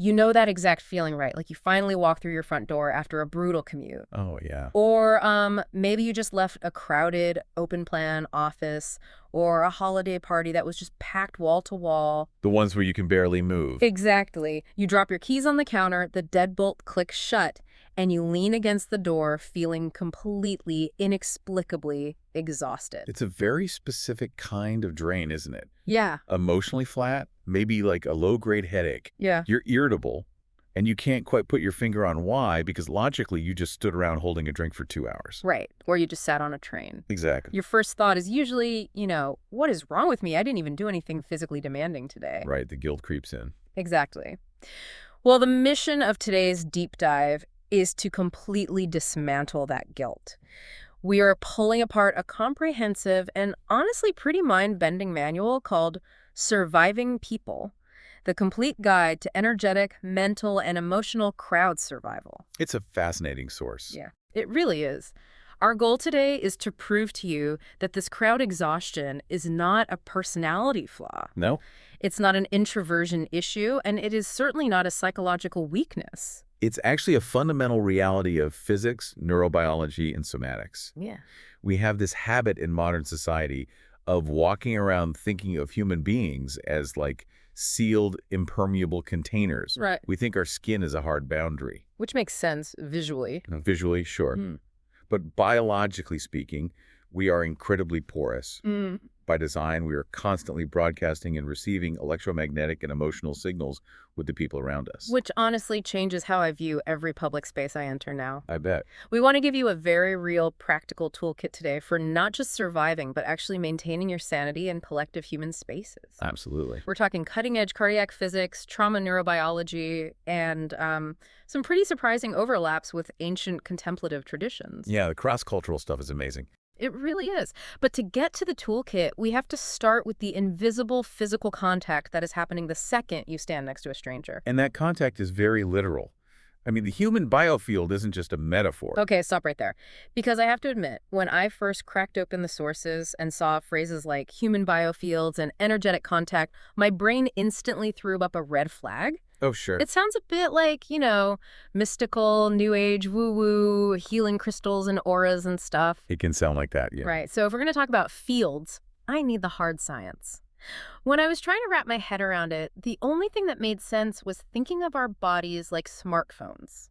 You know that exact feeling, right? Like you finally walk through your front door after a brutal commute. Oh, yeah. Or maybe you just left a crowded, open-plan office or a holiday party that was just packed wall to wall. The ones where you can barely move. Exactly. You drop your keys on the counter, the deadbolt clicks shut, and you lean against the door feeling completely, inexplicably exhausted. It's a very specific kind of drain, isn't it? Yeah. Emotionally flat, maybe like a low-grade headache. Yeah. You're irritable, and you can't quite put your finger on why because logically you just stood around holding a drink for 2 hours. Right. Or you just sat on a train. Exactly. Your first thought is usually, what is wrong with me? I didn't even do anything physically demanding today. Right, the guilt creeps in. Exactly. Well, the mission of today's deep dive is to completely dismantle that guilt. We are pulling apart a comprehensive and honestly pretty mind-bending manual called Surviving People, the complete guide to energetic, mental, and emotional crowd survival. It's a fascinating source. Yeah, it really is. Our goal today is to prove to you that this crowd exhaustion is not a personality flaw. No? It's not an introversion issue, and it is certainly not a psychological weakness. It's actually a fundamental reality of physics, neurobiology, and somatics. Yeah. We have this habit in modern society of walking around thinking of human beings as like sealed, impermeable containers. Right. We think our skin is a hard boundary. Which makes sense visually. Visually, sure. But biologically speaking, we are incredibly porous. By design, we are constantly broadcasting and receiving electromagnetic and emotional signals with the people around us. Which honestly changes how I view every public space I enter now. I bet. We want to give you a very real, practical toolkit today for not just surviving, but actually maintaining your sanity in collective human spaces. Absolutely. We're talking cutting-edge cardiac physics, trauma neurobiology, and some pretty surprising overlaps with ancient contemplative traditions. Yeah, the cross-cultural stuff is amazing. It really is. But to get to the toolkit, we have to start with the invisible physical contact that is happening the second you stand next to a stranger. And that contact is very literal. I mean, the human biofield isn't just a metaphor. Okay, stop right there. Because I have to admit, when I first cracked open the sources and saw phrases like human biofields and energetic contact, my brain instantly threw up a red flag. Oh, sure. It sounds a bit like, mystical, new age, woo-woo, healing crystals and auras and stuff. It can sound like that, yeah. Right. So if we're going to talk about fields, I need the hard science. When I was trying to wrap my head around it, the only thing that made sense was thinking of our bodies like smartphones.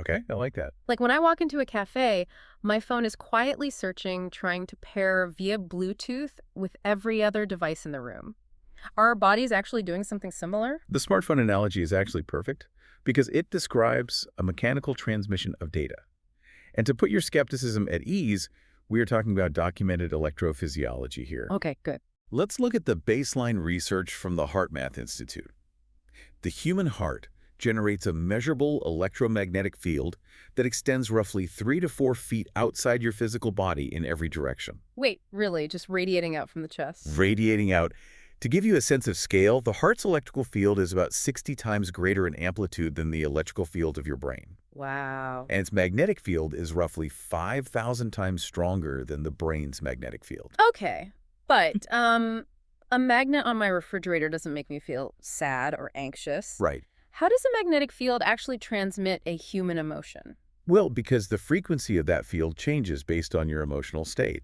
Okay, I like that. Like when I walk into a cafe, my phone is quietly searching, trying to pair via Bluetooth with every other device in the room. Are our bodies actually doing something similar? The smartphone analogy is actually perfect because it describes a mechanical transmission of data. And to put your skepticism at ease, we are talking about documented electrophysiology here. Okay, good. Let's look at the baseline research from the HeartMath Institute. The human heart generates a measurable electromagnetic field that extends roughly 3 to 4 feet outside your physical body in every direction. Wait, really? Just radiating out from the chest? Radiating out. To give you a sense of scale, the heart's electrical field is about 60 times greater in amplitude than the electrical field of your brain. Wow. And its magnetic field is roughly 5,000 times stronger than the brain's magnetic field. Okay, but a magnet on my refrigerator doesn't make me feel sad or anxious. Right. How does a magnetic field actually transmit a human emotion? Well, because the frequency of that field changes based on your emotional state.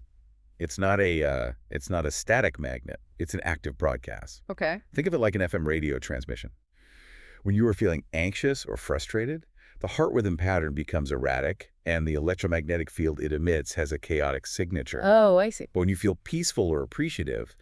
It's not a static magnet. It's an active broadcast. Okay. Think of it like an FM radio transmission. When you are feeling anxious or frustrated, the heart rhythm pattern becomes erratic, and the electromagnetic field it emits has a chaotic signature. Oh, I see. But when you feel peaceful or appreciative,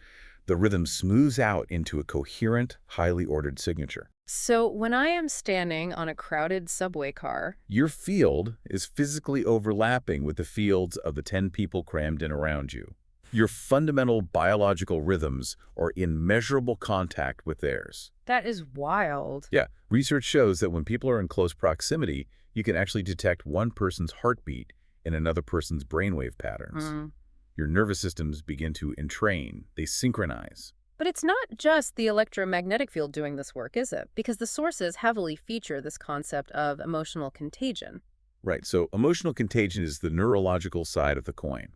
the rhythm smooths out into a coherent, highly ordered signature. So when I am standing on a crowded subway car, Your field is physically overlapping with the fields of the 10 people crammed in around you. Your fundamental biological rhythms are in measurable contact with theirs. that is wild. Yeah, research shows that when people are in close proximity, you can actually detect one person's heartbeat in another person's brainwave patterns. Your nervous systems begin to entrain. They synchronize. But it's not just the electromagnetic field doing this work, is it? Because the sources heavily feature this concept of emotional contagion. Right, so emotional contagion is the neurological side of the coin.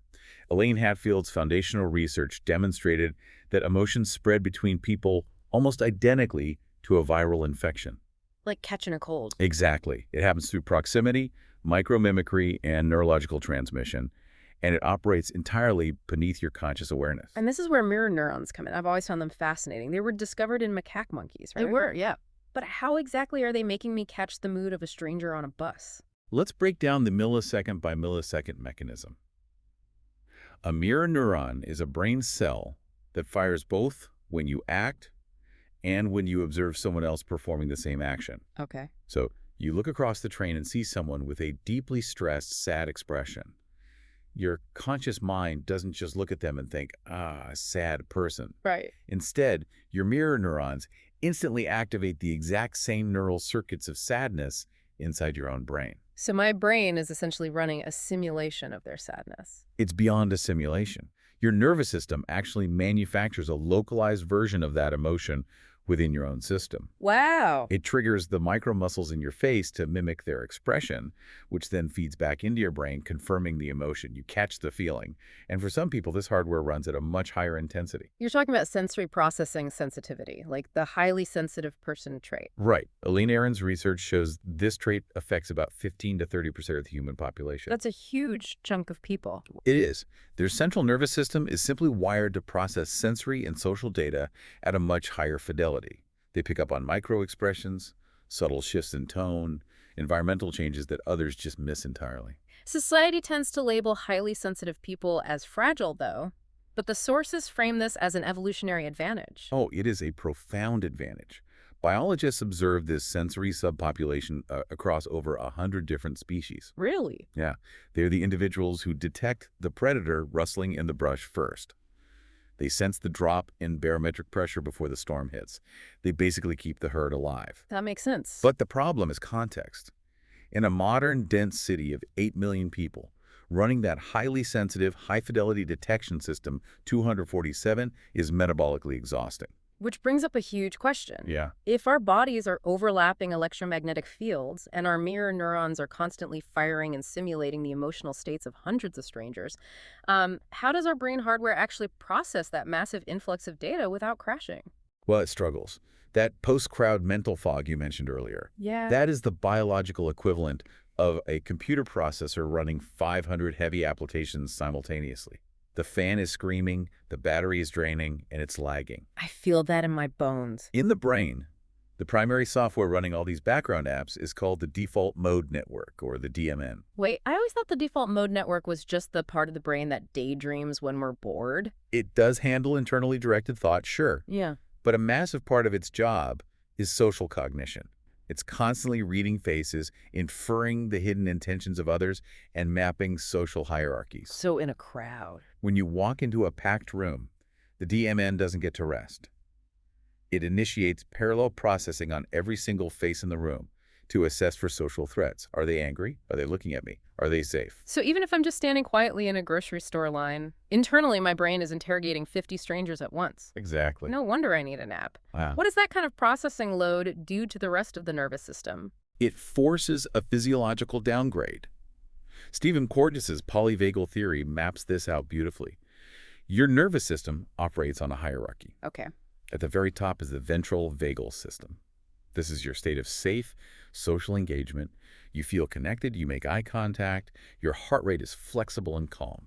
Elaine Hatfield's foundational research demonstrated that emotions spread between people almost identically to a viral infection. Like catching a cold. Exactly. It happens through proximity, micromimicry, and neurological transmission, and it operates entirely beneath your conscious awareness. And this is where mirror neurons come in. I've always found them fascinating. They were discovered in macaque monkeys, right? They were, yeah. But how exactly are they making me catch the mood of a stranger on a bus? Let's break down the millisecond by millisecond mechanism. A mirror neuron is a brain cell that fires both when you act and when you observe someone else performing the same action. Okay. So you look across the train and see someone with a deeply stressed, sad expression. Your conscious mind doesn't just look at them and think, ah, a sad person. Right. Instead, your mirror neurons instantly activate the exact same neural circuits of sadness inside your own brain. So my brain is essentially running a simulation of their sadness. It's beyond a simulation. Your nervous system actually manufactures a localized version of that emotion within your own system. Wow. It triggers the micromuscles in your face to mimic their expression, which then feeds back into your brain, confirming the emotion. You catch the feeling. And for some people, this hardware runs at a much higher intensity. You're talking about sensory processing sensitivity, like the highly sensitive person trait. Right. Aline Aron's research shows this trait affects about 15 to 30% of the human population. That's a huge chunk of people. It is. Their central nervous system is simply wired to process sensory and social data at a much higher fidelity. They pick up on micro-expressions, subtle shifts in tone, environmental changes that others just miss entirely. Society tends to label highly sensitive people as fragile, though, but the sources frame this as an evolutionary advantage. Oh, it is a profound advantage. Biologists observe this sensory subpopulation across over 100 different species. Really? Yeah, they're the individuals who detect the predator rustling in the brush first. They sense the drop in barometric pressure before the storm hits. They basically keep the herd alive. That makes sense. But the problem is context. In a modern, dense city of 8 million people, running that highly sensitive, high-fidelity detection system 247 is metabolically exhausting. Which brings up a huge question. Yeah. If our bodies are overlapping electromagnetic fields and our mirror neurons are constantly firing and simulating the emotional states of hundreds of strangers, how does our brain hardware actually process that massive influx of data without crashing? Well, it struggles. That post-crowd mental fog you mentioned earlier, Yeah. that is the biological equivalent of a computer processor running 500 heavy applications simultaneously. The fan is screaming, the battery is draining, and it's lagging. I feel that in my bones. In the brain, the primary software running all these background apps is called the default mode network, or the DMN. Wait, I always thought the default mode network was just the part of the brain that daydreams when we're bored. It does handle internally directed thought, sure, Yeah. but a massive part of its job is social cognition. It's constantly reading faces, inferring the hidden intentions of others, and mapping social hierarchies. So in a crowd. When you walk into a packed room, the DMN doesn't get to rest. It initiates parallel processing on every single face in the room to assess for social threats. Are they angry? Are they looking at me? Are they safe? So even if I'm just standing quietly in a grocery store line, internally my brain is interrogating 50 strangers at once. Exactly. No wonder I need a nap. Wow. What does that kind of processing load do to the rest of the nervous system? It forces a physiological downgrade. Stephen Cortis's polyvagal theory maps this out beautifully. Your nervous system operates on a hierarchy. Okay. At the very top is the ventral vagal system. This is your state of safe, social engagement. You feel connected, you make eye contact, your heart rate is flexible and calm.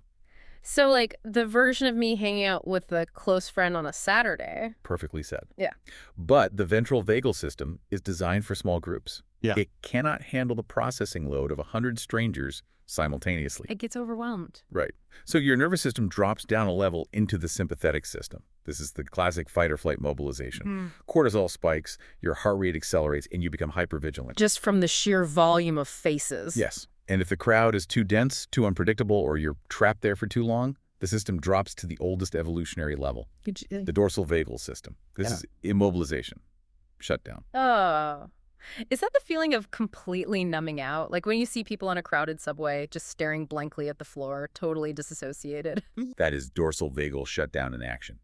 So like the version of me hanging out with a close friend on a Saturday. Perfectly said. Yeah. But the ventral vagal system is designed for small groups. Yeah. It cannot handle the processing load of 100 strangers simultaneously. It gets overwhelmed. Right. So your nervous system drops down a level into the sympathetic system. This is the classic fight or flight mobilization. Cortisol spikes, your heart rate accelerates, and you become hypervigilant. Just from the sheer volume of faces. Yes. And if the crowd is too dense, too unpredictable, or you're trapped there for too long, the system drops to the oldest evolutionary level, the dorsal vagal system. This is immobilization, shutdown. Oh. Is that the feeling of completely numbing out? Like when you see people on a crowded subway just staring blankly at the floor, totally disassociated? That is dorsal vagal shutdown in action.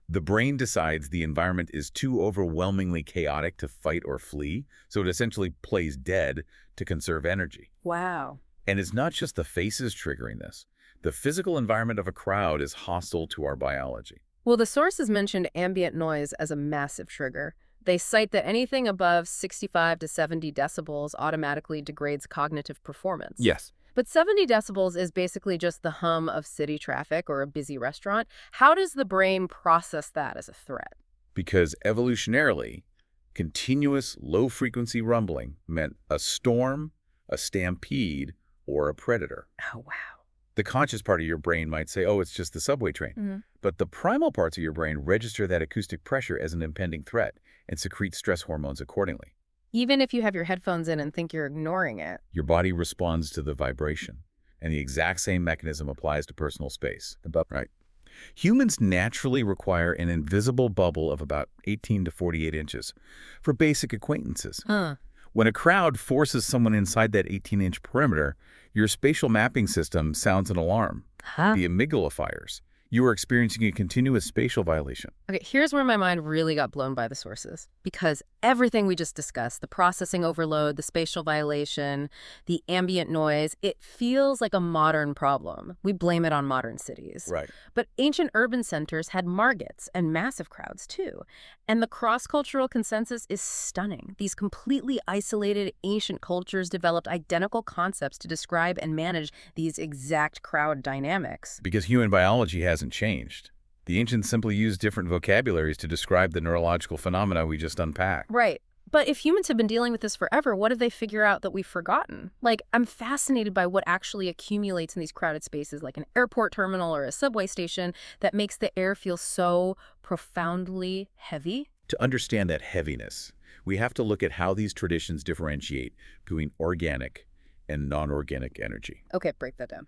The brain decides the environment is too overwhelmingly chaotic to fight or flee, so it essentially plays dead to conserve energy. Wow. And it's not just the faces triggering this. The physical environment of a crowd is hostile to our biology. Well, the sources mentioned ambient noise as a massive trigger. They cite that anything above 65 to 70 decibels automatically degrades cognitive performance. Yes. But 70 decibels is basically just the hum of city traffic or a busy restaurant. How does the brain process that as a threat? Because evolutionarily, continuous low-frequency rumbling meant a storm, a stampede, or a predator. Oh, wow. The conscious part of your brain might say, oh, it's just the subway train. Mhm. But the primal parts of your brain register that acoustic pressure as an impending threat and secrete stress hormones accordingly. Even if you have your headphones in and think you're ignoring it. Your body responds to the vibration, and the exact same mechanism applies to personal space. Right. Humans naturally require an invisible bubble of about 18 to 48 inches for basic acquaintances. Huh. When a crowd forces someone inside that 18-inch perimeter, your spatial mapping system sounds an alarm. Huh? The amygdala fires. You are experiencing a continuous spatial violation. Okay, here's where my mind really got blown by the sources. Because everything we just discussed, the processing overload, the spatial violation, the ambient noise, it feels like a modern problem. We blame it on modern cities. Right. But ancient urban centers had markets and massive crowds too. And the cross-cultural consensus is stunning. These completely isolated ancient cultures developed identical concepts to describe and manage these exact crowd dynamics. Because human biology hasn't changed. The ancients simply used different vocabularies to describe the neurological phenomena we just unpacked. Right. But if humans have been dealing with this forever, what did they figure out that we've forgotten? Like, I'm fascinated by what actually accumulates in these crowded spaces, like an airport terminal or a subway station, that makes the air feel so profoundly heavy. To understand that heaviness, we have to look at how these traditions differentiate between organic and non-organic energy. Okay, break that down.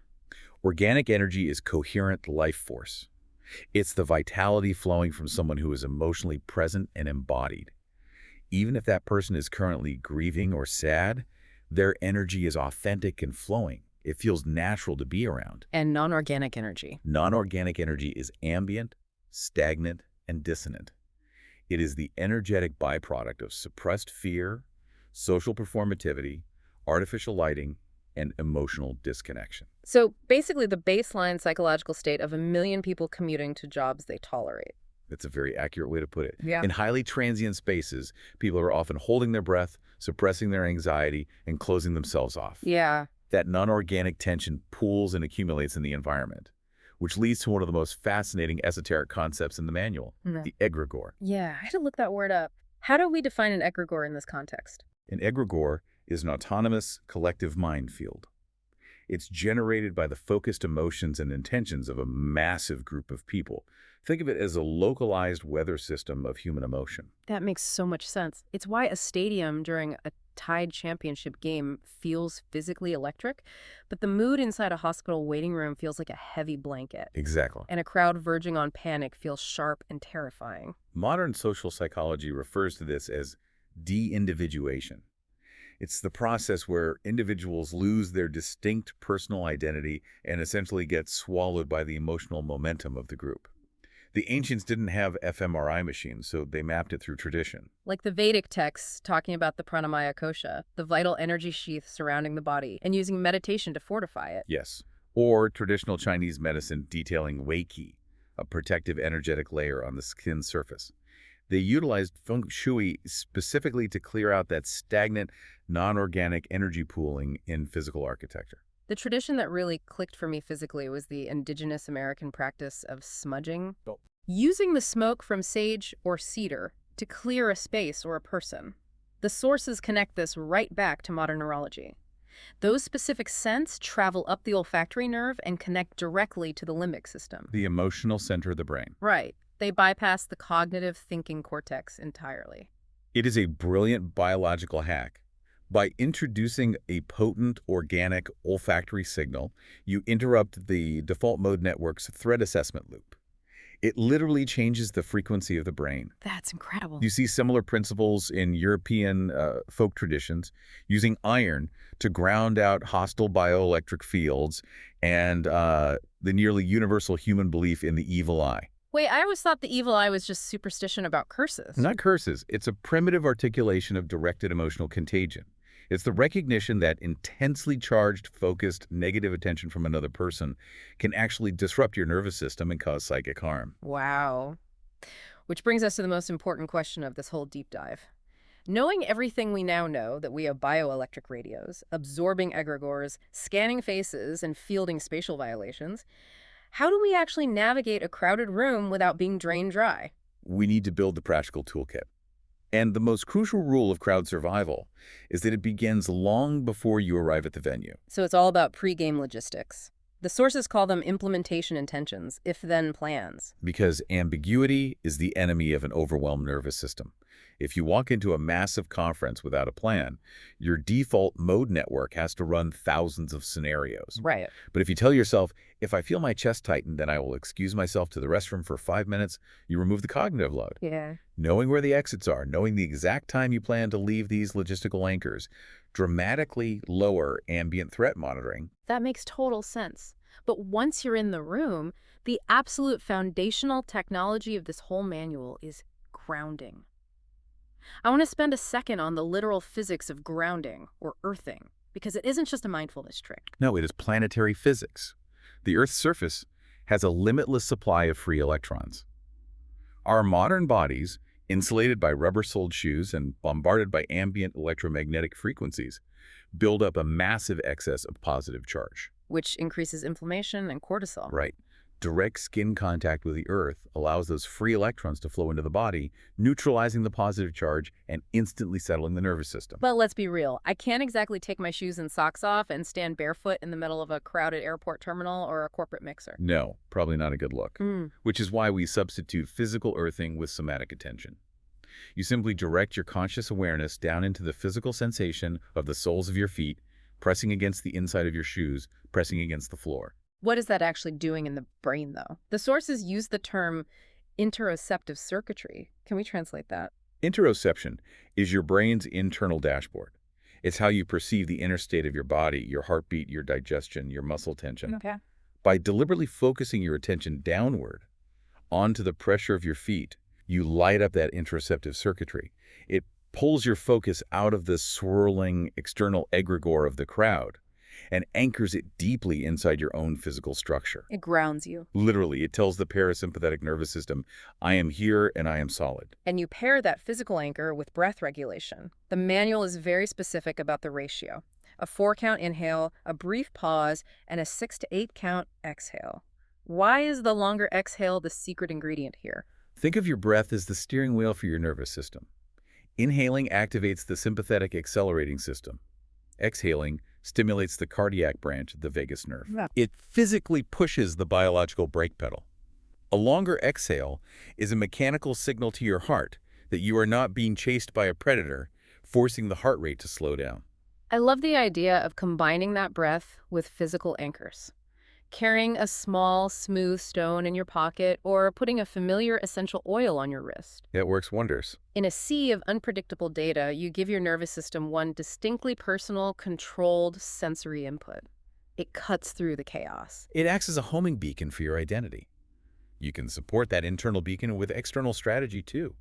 Organic energy is coherent life force. It's the vitality flowing from someone who is emotionally present and embodied. Even if that person is currently grieving or sad, their energy is authentic and flowing. It feels natural to be around. And non-organic energy. Non-organic energy is ambient, stagnant, and dissonant. It is the energetic byproduct of suppressed fear, social performativity, artificial lighting, and emotional disconnection. So basically the baseline psychological state of a million people commuting to jobs they tolerate. That's a very accurate way to put it. Yeah. In highly transient spaces, people are often holding their breath, suppressing their anxiety, and closing themselves off. Yeah. That non-organic tension pools and accumulates in the environment, which leads to one of the most fascinating esoteric concepts in the manual, the egregore. Yeah, I had to look that word up. How do we define an egregore in this context? An egregore is an autonomous collective mind field. It's generated by the focused emotions and intentions of a massive group of people. Think of it as a localized weather system of human emotion. That makes so much sense. It's why a stadium during a tied championship game feels physically electric, but the mood inside a hospital waiting room feels like a heavy blanket. Exactly. And a crowd verging on panic feels sharp and terrifying. Modern social psychology refers to this as de-individuation. It's the process where individuals lose their distinct personal identity and essentially get swallowed by the emotional momentum of the group. The ancients didn't have fMRI machines, so they mapped it through tradition. Like the Vedic texts talking about the pranamaya kosha, the vital energy sheath surrounding the body, and using meditation to fortify it. Yes. Or traditional Chinese medicine detailing wei qi, a protective energetic layer on the skin surface. They utilized feng shui specifically to clear out that stagnant, non-organic energy pooling in physical architecture. The tradition that really clicked for me physically was the indigenous American practice of smudging. Oh. Using the smoke from sage or cedar to clear a space or a person. The sources connect this right back to modern neurology. Those specific scents travel up the olfactory nerve and connect directly to the limbic system. The emotional center of the brain. Right. They bypass the cognitive thinking cortex entirely. It is a brilliant biological hack. By introducing a potent organic olfactory signal, you interrupt the default mode network's threat assessment loop. It literally changes the frequency of the brain. That's incredible. You see similar principles in European folk traditions, using iron to ground out hostile bioelectric fields and the nearly universal human belief in the evil eye. Wait, I always thought the evil eye was just superstition about curses. Not curses. It's a primitive articulation of directed emotional contagion. It's the recognition that intensely charged, focused, negative attention from another person can actually disrupt your nervous system and cause psychic harm. Wow. Which brings us to the most important question of this whole deep dive. Knowing everything we now know, that we have bioelectric radios, absorbing egregores, scanning faces, and fielding spatial violations, how do we actually navigate a crowded room without being drained dry? We need to build the practical toolkit. And the most crucial rule of crowd survival is that it begins long before you arrive at the venue. So it's all about pre-game logistics. The sources call them implementation intentions, if-then plans. Because ambiguity is the enemy of an overwhelmed nervous system. If you walk into a massive conference without a plan, your default mode network has to run thousands of scenarios. Right. But if you tell yourself, if I feel my chest tighten, then I will excuse myself to the restroom for 5 minutes, you remove the cognitive load. Yeah. Knowing where the exits are, knowing the exact time you plan to leave these logistical anchors, dramatically lower ambient threat monitoring. That makes total sense. But once you're in the room, the absolute foundational technology of this whole manual is grounding. I want to spend a second on the literal physics of grounding, or earthing, because it isn't just a mindfulness trick. No, it is planetary physics. The Earth's surface has a limitless supply of free electrons. Our modern bodies, insulated by rubber-soled shoes and bombarded by ambient electromagnetic frequencies, build up a massive excess of positive charge. Which increases inflammation and cortisol. Right. Direct skin contact with the Earth allows those free electrons to flow into the body, neutralizing the positive charge and instantly settling the nervous system. But let's be real, I can't exactly take my shoes and socks off and stand barefoot in the middle of a crowded airport terminal or a corporate mixer. No, probably not a good look. Mm. Which is why we substitute physical earthing with somatic attention. You simply direct your conscious awareness down into the physical sensation of the soles of your feet, pressing against the inside of your shoes, pressing against the floor. What is that actually doing in the brain, though? The sources use the term interoceptive circuitry. Can we translate that? Interoception is your brain's internal dashboard. It's how you perceive the inner state of your body, your heartbeat, your digestion, your muscle tension. Okay. By deliberately focusing your attention downward onto the pressure of your feet, you light up that interoceptive circuitry. It pulls your focus out of the swirling external egregore of the crowd and anchors it deeply inside your own physical structure. It grounds you. Literally, it tells the parasympathetic nervous system, I am here and I am solid. And you pair that physical anchor with breath regulation. The manual is very specific about the ratio. A 4-count inhale, a brief pause, and a 6 to 8 count exhale. Why is the longer exhale the secret ingredient here? Think of your breath as the steering wheel for your nervous system. Inhaling activates the sympathetic accelerating system. Exhaling stimulates the cardiac branch of the vagus nerve. Yeah. It physically pushes the biological brake pedal. A longer exhale is a mechanical signal to your heart that you are not being chased by a predator, forcing the heart rate to slow down. I love the idea of combining that breath with physical anchors. Carrying a small, smooth stone in your pocket or putting a familiar essential oil on your wrist. It works wonders. In a sea of unpredictable data, you give your nervous system one distinctly personal, controlled sensory input. It cuts through the chaos. It acts as a homing beacon for your identity. You can support that internal beacon with external strategy too.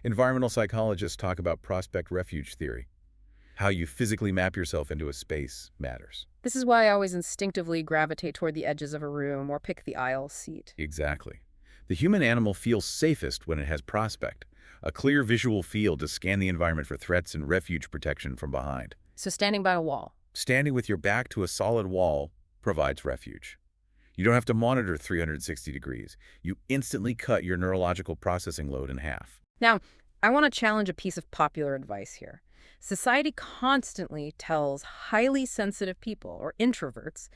Environmental psychologists talk about prospect refuge theory. How you physically map yourself into a space matters. This is why I always instinctively gravitate toward the edges of a room or pick the aisle seat. Exactly. The human animal feels safest when it has prospect, a clear visual field to scan the environment for threats and refuge protection from behind. So standing by a wall. Standing with your back to a solid wall provides refuge. You don't have to monitor 360 degrees. You instantly cut your neurological processing load in half. Now, I want to challenge a piece of popular advice here. Society constantly tells highly sensitive people, or introverts,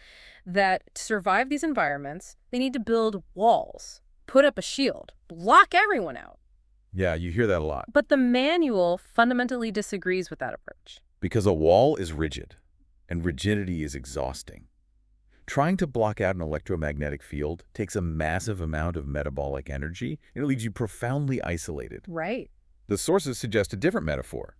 that to survive these environments, they need to build walls, put up a shield, block everyone out. Yeah, you hear that a lot. But the manual fundamentally disagrees with that approach. Because a wall is rigid, and rigidity is exhausting. Trying to block out an electromagnetic field takes a massive amount of metabolic energy, and it leaves you profoundly isolated. Right. The sources suggest a different metaphor.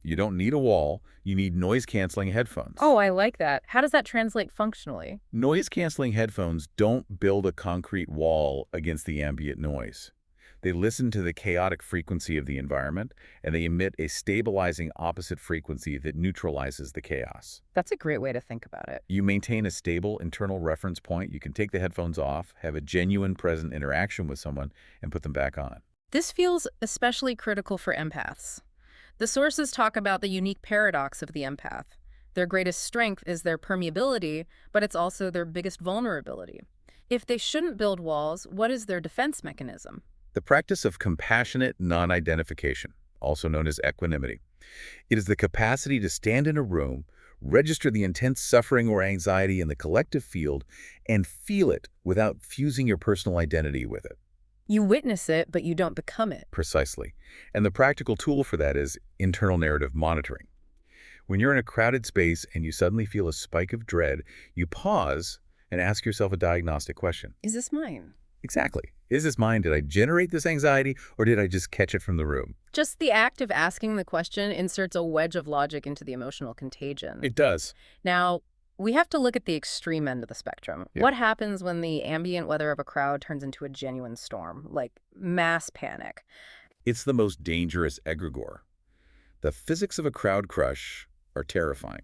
You don't need a wall, you need noise-canceling headphones. Oh, I like that. How does that translate functionally? Noise-canceling headphones don't build a concrete wall against the ambient noise. They listen to the chaotic frequency of the environment, and they emit a stabilizing opposite frequency that neutralizes the chaos. That's a great way to think about it. You maintain a stable internal reference point. You can take the headphones off, have a genuine present interaction with someone, and put them back on. This feels especially critical for empaths. The sources talk about the unique paradox of the empath. Their greatest strength is their permeability, but it's also their biggest vulnerability. If they shouldn't build walls, what is their defense mechanism? The practice of compassionate non-identification, also known as equanimity. It is the capacity to stand in a room, register the intense suffering or anxiety in the collective field, and feel it without fusing your personal identity with it. You witness it, but you don't become it. Precisely. And the practical tool for that is internal narrative monitoring. When you're in a crowded space and you suddenly feel a spike of dread, you pause and ask yourself a diagnostic question. Is this mine? Exactly. Is this mine? Did I generate this anxiety, or did I just catch it from the room? Just the act of asking the question inserts a wedge of logic into the emotional contagion. It does. Now, we have to look at the extreme end of the spectrum. Yeah. What happens when the ambient weather of a crowd turns into a genuine storm, like mass panic? It's the most dangerous egregore. The physics of a crowd crush are terrifying.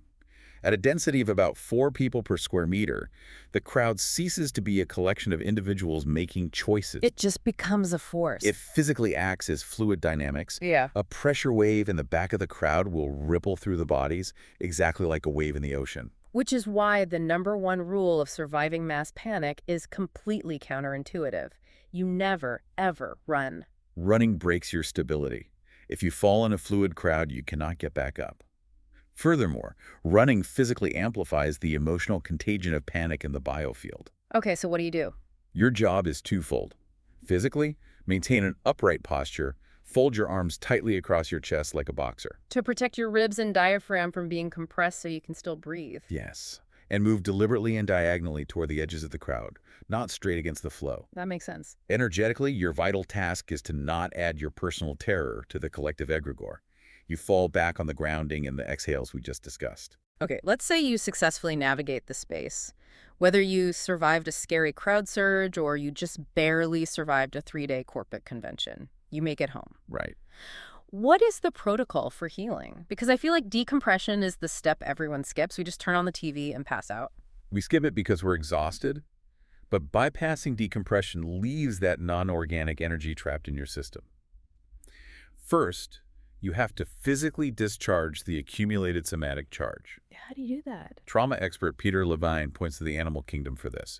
At a density of about 4 people per square meter, the crowd ceases to be a collection of individuals making choices. It just becomes a force. It physically acts as fluid dynamics. Yeah. A pressure wave in the back of the crowd will ripple through the bodies, exactly like a wave in the ocean. Which is why the #1 rule of surviving mass panic is completely counterintuitive. You never, ever run. Running breaks your stability. If you fall in a fluid crowd, you cannot get back up. Furthermore, running physically amplifies the emotional contagion of panic in the biofield. Okay, so what do you do? Your job is twofold. Physically, maintain an upright posture, fold your arms tightly across your chest like a boxer. To protect your ribs and diaphragm from being compressed so you can still breathe. Yes, and move deliberately and diagonally toward the edges of the crowd, not straight against the flow. That makes sense. Energetically, your vital task is to not add your personal terror to the collective egregore. You fall back on the grounding and the exhales we just discussed. Okay, let's say you successfully navigate the space. Whether you survived a scary crowd surge or you just barely survived a 3-day corporate convention, you make it home. Right. What is the protocol for healing? Because I feel like decompression is the step everyone skips. We just turn on the TV and pass out. We skip it because we're exhausted, but bypassing decompression leaves that non-organic energy trapped in your system. First, you have to physically discharge the accumulated somatic charge. How do you do that? Trauma expert Peter Levine points to the animal kingdom for this.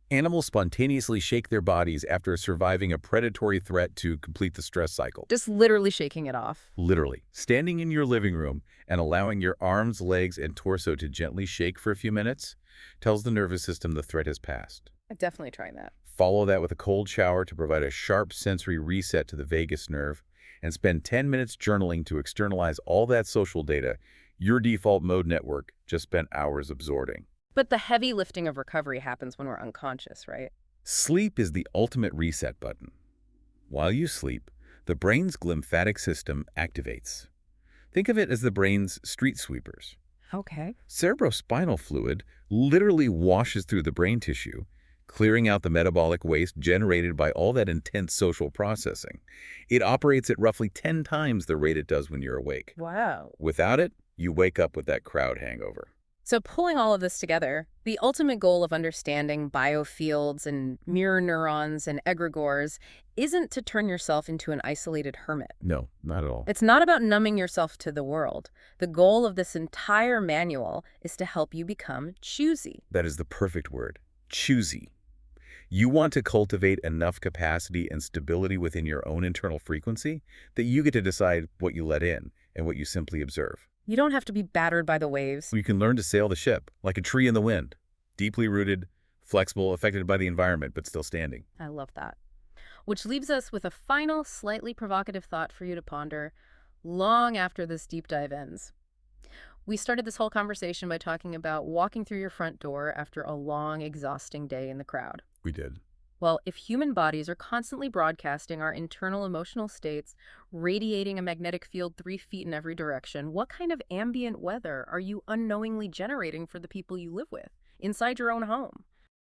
Animals spontaneously shake their bodies after surviving a predatory threat to complete the stress cycle. Just literally shaking it off. Literally. Standing in your living room and allowing your arms, legs, and torso to gently shake for a few minutes tells the nervous system the threat has passed. I'm definitely trying that. Follow that with a cold shower to provide a sharp sensory reset to the vagus nerve, and spend 10 minutes journaling to externalize all that social data your default mode network just spent hours absorbing. But the heavy lifting of recovery happens when we're unconscious, right? Sleep is the ultimate reset button. While you sleep, the brain's glymphatic system activates. Think of it as the brain's street sweepers. Okay. Cerebrospinal fluid literally washes through the brain tissue, clearing out the metabolic waste generated by all that intense social processing. It operates at roughly 10 times the rate it does when you're awake. Wow. Without it, you wake up with that crowd hangover. So pulling all of this together, the ultimate goal of understanding biofields and mirror neurons and egregores isn't to turn yourself into an isolated hermit. No, not at all. It's not about numbing yourself to the world. The goal of this entire manual is to help you become choosy. That is the perfect word. Choosy. You want to cultivate enough capacity and stability within your own internal frequency that you get to decide what you let in and what you simply observe. You don't have to be battered by the waves. You can learn to sail the ship like a tree in the wind, deeply rooted, flexible, affected by the environment, but still standing. I love that. Which leaves us with a final, slightly provocative thought for you to ponder long after this deep dive ends. We started this whole conversation by talking about walking through your front door after a long, exhausting day in the crowd. We did. Well, if human bodies are constantly broadcasting our internal emotional states, radiating a magnetic field 3 feet in every direction, what kind of ambient weather are you unknowingly generating for the people you live with, inside your own home?